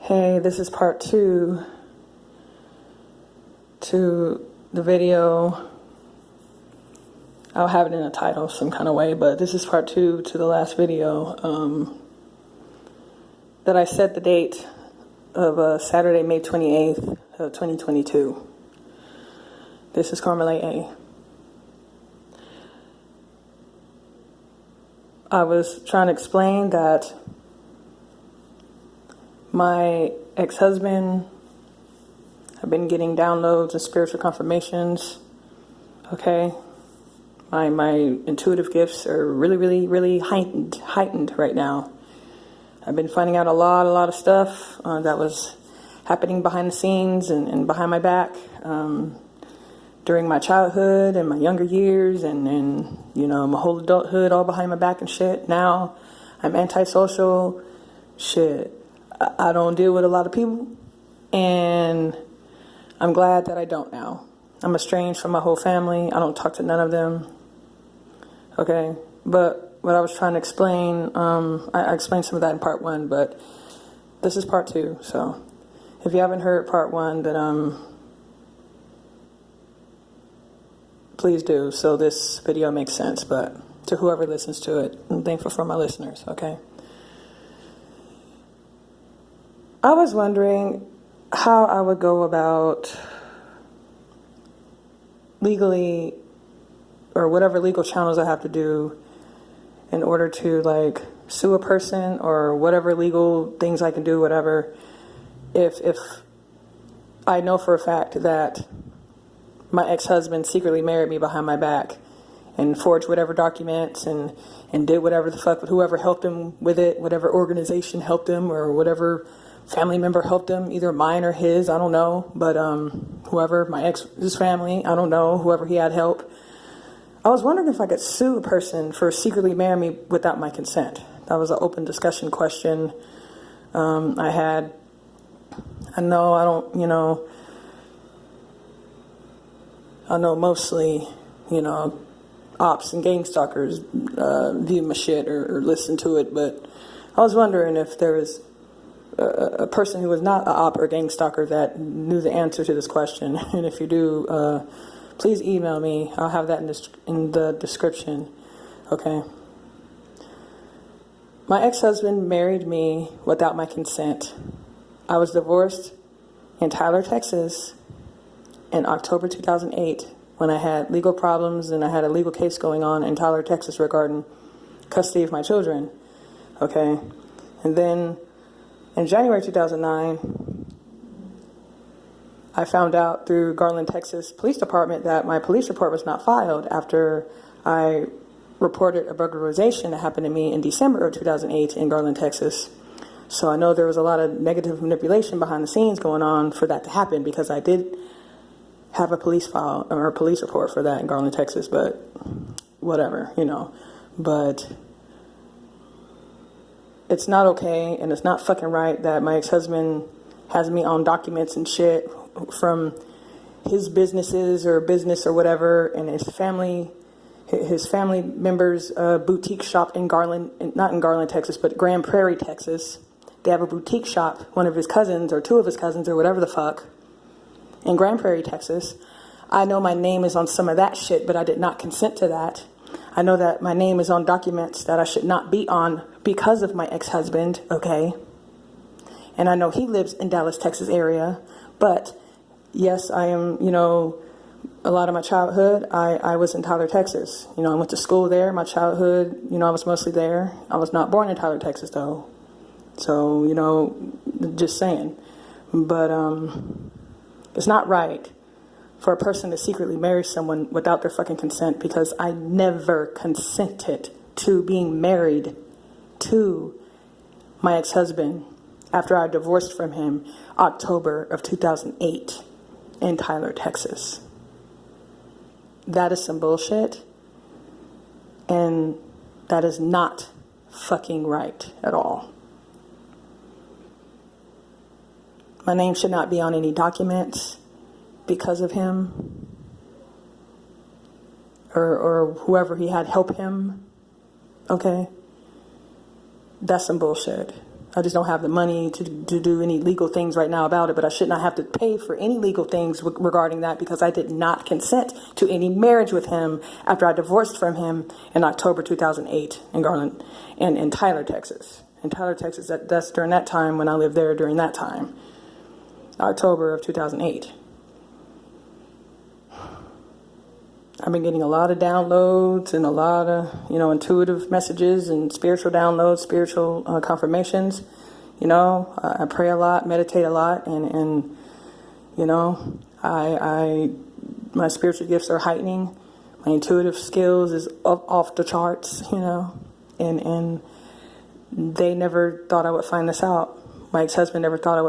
Hey, this is part two to the video. I'll have it in a title some kind of way, but this is part two to the last video that I set the date of Saturday, May 28th of 2022. This is Carmelay A. I was trying to explain that my ex-husband have been getting downloads and spiritual confirmations. Okay, my intuitive gifts are really heightened right now. I've been finding out a lot of stuff that was happening behind the scenes and behind my back during my childhood and my younger years and you know, my whole adulthood, all behind my back and shit. Now I'm antisocial. Shit, I don't deal with a lot of people, and I'm glad that I don't now. I'm estranged from my whole family. I don't talk to none of them. Okay, but what I was trying to explain, I explained some of that in part one, but this is part two. So if you haven't heard part one, then please do, so this video makes sense. But to whoever listens to it, I'm thankful for my listeners. Okay. I was wondering how I would go about legally, or whatever legal channels I have to do in order to like sue a person, or whatever legal things I can do, whatever, if I know for a fact that my ex-husband secretly married me behind my back and forged whatever documents and did whatever the fuck with whoever helped him with it, whatever organization helped him, or whatever family member helped him, either mine or his, I don't know, but whoever, his family, I don't know, whoever he had help. I was wondering if I could sue a person for secretly marrying me without my consent. That was an open discussion question I know mostly, ops and gang stalkers view my shit or listen to it, but I was wondering if there was a person who was not an op or gang stalker that knew the answer to this question. And if you do, please email me. I'll have that in the description. Okay. My ex-husband married me without my consent. I was divorced in Tyler, Texas in October 2008 when I had legal problems and I had a legal case going on in Tyler, Texas regarding custody of my children. Okay. And then in January 2009, I found out through Garland, Texas Police Department that my police report was not filed after I reported a burglarization that happened to me in December of 2008 in Garland, Texas. So I know there was a lot of negative manipulation behind the scenes going on for that to happen, because I did have a police file or a police report for that in Garland, Texas, but whatever, but it's not okay, and it's not fucking right that my ex-husband has me on documents and shit from his businesses or business or whatever, and his family members' boutique shop in Garland, not in Garland, Texas, but Grand Prairie, Texas. They have a boutique shop, one of his cousins or two of his cousins or whatever the fuck, in Grand Prairie, Texas. I know my name is on some of that shit, but I did not consent to that. I know that my name is on documents that I should not be on because of my ex-husband, okay? And I know he lives in Dallas, Texas area, but yes, I am, a lot of my childhood, I was in Tyler, Texas. I went to school there. My childhood, I was mostly there. I was not born in Tyler, Texas, though. So, just saying. But it's not right for a person to secretly marry someone without their fucking consent, because I never consented to being married to my ex-husband after I divorced from him October of 2008 in Tyler, Texas. That is some bullshit, and that is not fucking right at all. My name should not be on any documents because of him, or whoever he had help him. Okay? That's some bullshit. I just don't have the money to do any legal things right now about it, but I should not have to pay for any legal things regarding that because I did not consent to any marriage with him after I divorced from him in October 2008 in Garland and in Tyler, Texas. In Tyler, Texas, that's during that time when I lived there during that time, October of 2008. I've been getting a lot of downloads and a lot of, intuitive messages and spiritual downloads, spiritual confirmations. I pray a lot, meditate a lot, and my spiritual gifts are heightening. My intuitive skills is off the charts, and they never thought I would find this out. My ex-husband never thought I would